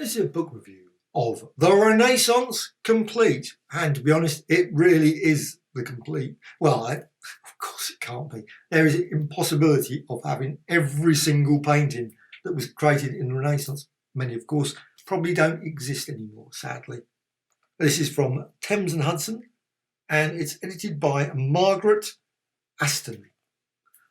This is a book review of The Renaissance Complete, and to be honest, it really is the complete. Well, of course it can't be. There is an impossibility of having every single painting that was created in the Renaissance. Many, of course, probably don't exist anymore, sadly. This is from Thames and Hudson, and it's edited by Margaret Aston.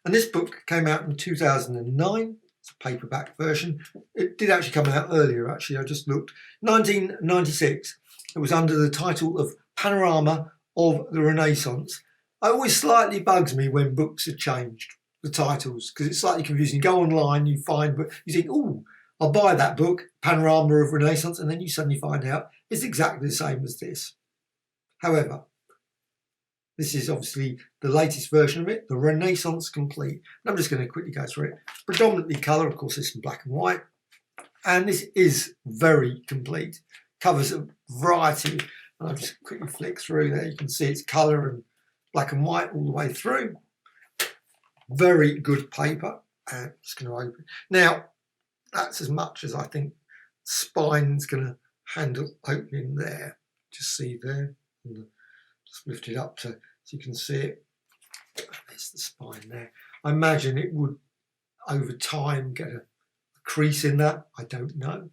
And this book came out in 2009. It's a paperback version. It did actually come out earlier, actually. I just looked. 1996. It was under the title of Panorama of the Renaissance. It always slightly bugs me when books are changed, the titles, because it's slightly confusing. You go online, you find, but you think, oh, I'll buy that book, Panorama of Renaissance, and then you suddenly find out it's exactly the same as this. However, this is obviously the latest version of it, the Renaissance Complete. And I'm just going to quickly go through it. Predominantly colour, of course, it's in black and white. And this is very complete. Covers a variety. And I'll just quickly flick through there. You can see it's colour and black and white all the way through. Very good paper. And I'm just going to open. Now, that's as much as I think spine's going to handle opening there. Just see there. Just lift it up so you can see it. There's the spine there. I imagine it would, over time, get a crease in that. I don't know.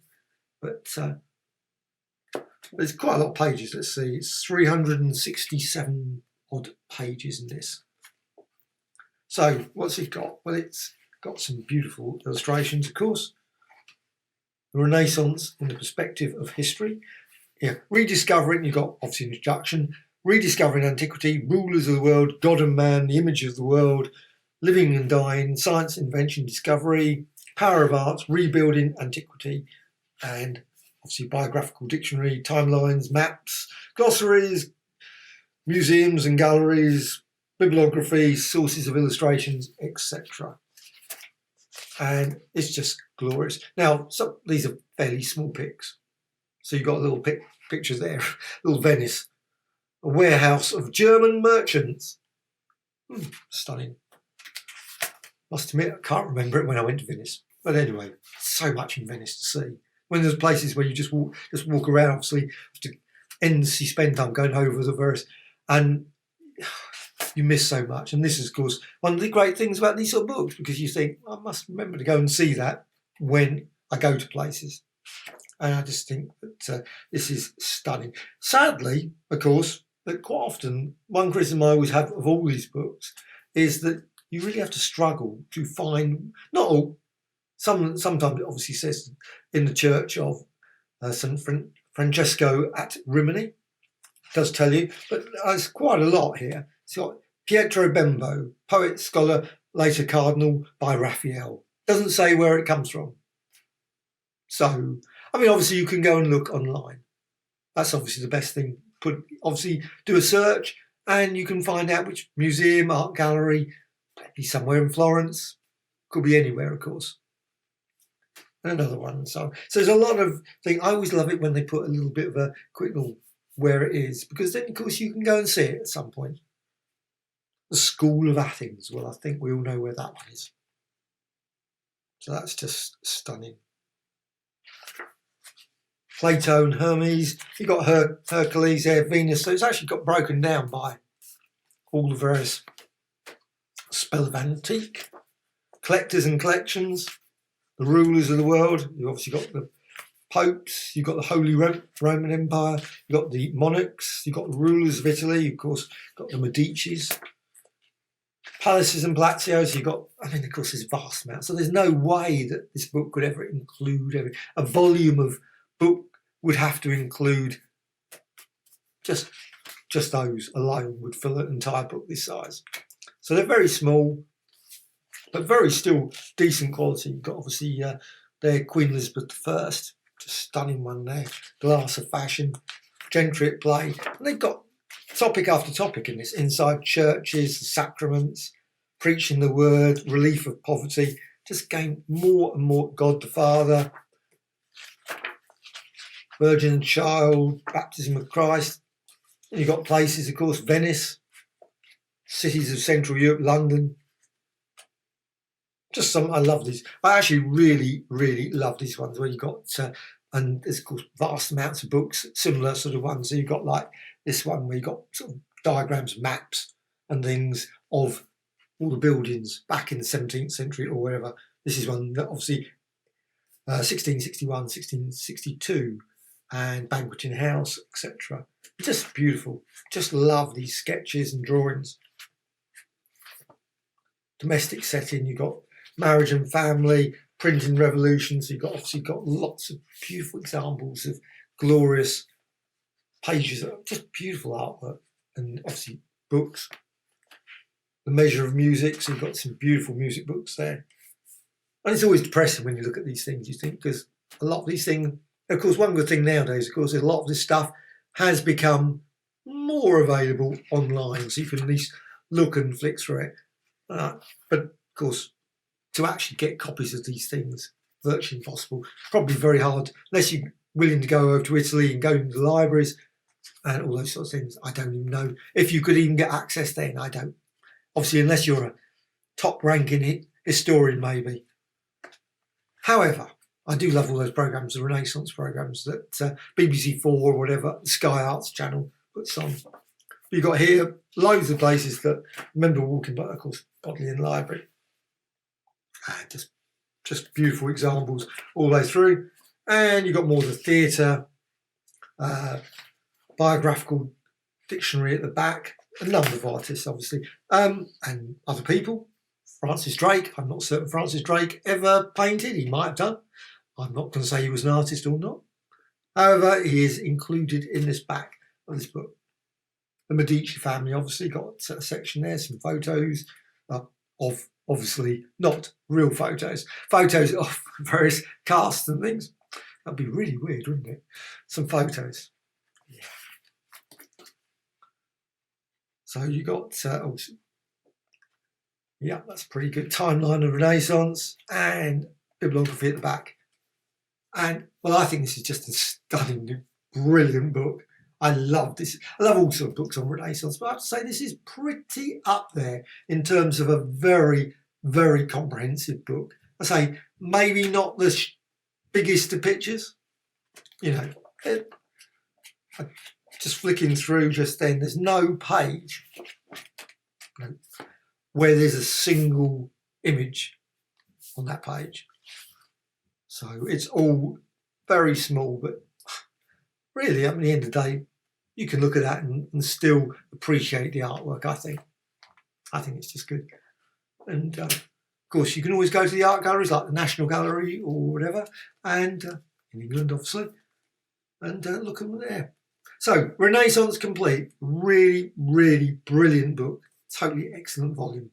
But there's quite a lot of pages. Let's see. It's 367 odd pages in this. So what's it got? Well, it's got some beautiful illustrations, of course. The Renaissance in the perspective of history. Yeah, rediscovering, you've got obviously an introduction. Rediscovering Antiquity, Rulers of the World, God and Man, the Image of the World, Living and Dying, Science, Invention, Discovery, Power of Arts, Rebuilding Antiquity, and obviously biographical dictionary, timelines, maps, glossaries, museums and galleries, bibliography, sources of illustrations, etc. And it's just glorious. Now, these are fairly small pics. So you've got little pictures there, little Venice. A warehouse of German merchants. Stunning. Must admit, I can't remember it when I went to Venice. But anyway, so much in Venice to see. When there's places where you just walk around, obviously, have to endlessly spend time going over the various, and you miss so much. And this is, of course, one of the great things about these sort of books, because you think, I must remember to go and see that when I go to places. And I just think that this is stunning. Sadly, of course, that quite often, one criticism I always have of all these books is that you really have to struggle to find, not all, sometimes it obviously says in the church of St. Francesco at Rimini, it does tell you, but there's quite a lot here. It's got Pietro Bembo, poet, scholar, later cardinal by Raphael. Doesn't say where it comes from. So, I mean, obviously you can go and look online. That's obviously the best thing. Obviously do a search and you can find out which museum, art gallery, maybe somewhere in Florence, could be anywhere, of course. And another one. So there's a lot of things. I always love it when they put a little bit of a quick little where it is, because then, of course, you can go and see it at some point. The School of Athens. Well, I think we all know where that one is. So that's just stunning. Plato and Hermes, you've got Hercules there, Venus, so it's actually got broken down by all the various spell of antique, collectors and collections, the rulers of the world. You've obviously got the popes, you've got the Holy Roman Empire, you've got the monarchs, you've got the rulers of Italy, of course, got the Medicis, palaces and palazios. You've got, I mean, of course, there's vast amounts. So there's no way that this book could ever include a volume of book would have to include just those alone would fill an entire book this size. So they're very small, but very still decent quality. You've got obviously their Queen Elizabeth I, just stunning one there, Glass of Fashion, Gentry at Play. And they've got topic after topic in this, inside churches, sacraments, preaching the word, relief of poverty, just gain more and more God the Father, Virgin and Child, Baptism of Christ. And you've got places, of course, Venice, cities of Central Europe, London. Just some, I love these. I actually really, really love these ones where you've got And there's, of course, vast amounts of books, similar sort of ones. So you've got like this one where you've got sort of diagrams, maps and things of all the buildings back in the 17th century or wherever. This is one that obviously 1661, 1662 and Banqueting House, etc. Just beautiful. Just love these sketches and drawings. Domestic setting, you've got marriage and family, printing revolutions. So you've got obviously got lots of beautiful examples of glorious pages of just beautiful artwork, and obviously books. The measure of music, so you've got some beautiful music books there. And it's always depressing when you look at these things, you think, because a lot of these things, of course, one good thing nowadays, of course, is a lot of this stuff has become more available online, so you can at least look and flick through it. But of course, to actually get copies of these things, virtually impossible. Probably very hard, unless you're willing to go over to Italy and go to the libraries and all those sorts of things. I don't even know if you could even get access then. I don't. Obviously, unless you're a top-ranking historian, maybe. However, I do love all those programmes, the Renaissance programmes that BBC4 or whatever, Sky Arts channel puts on. You've got here loads of places that I remember walking by, of course, Bodleian Library. Just beautiful examples all the way through. And you've got more of the theatre, biographical dictionary at the back, a number of artists, obviously, and other people. Francis Drake, I'm not certain Francis Drake ever painted. He might have done. I'm not going to say he was an artist or not. However, he is included in this back of this book. The Medici family obviously got a section there, some photos of, obviously not real photos of various casts and things. That'd be really weird, wouldn't it? Some photos. Yeah. So you got, yeah, that's a pretty good timeline of Renaissance and bibliography at the back. And, well, I think this is just a stunning, brilliant book. I love this. I love all sorts of books on Renaissance, but I have to say this is pretty up there in terms of a very, very comprehensive book. I say maybe not the biggest of pictures. You know, just flicking through just then, there's no page where there's a single image on that page. So it's all very small, but really, at the end of the day, you can look at that and still appreciate the artwork, I think. I think it's just good. And of course, you can always go to the art galleries like the National Gallery or whatever, and in England, obviously, and look at them there. So, Renaissance Complete, really, really brilliant book. Totally excellent volume.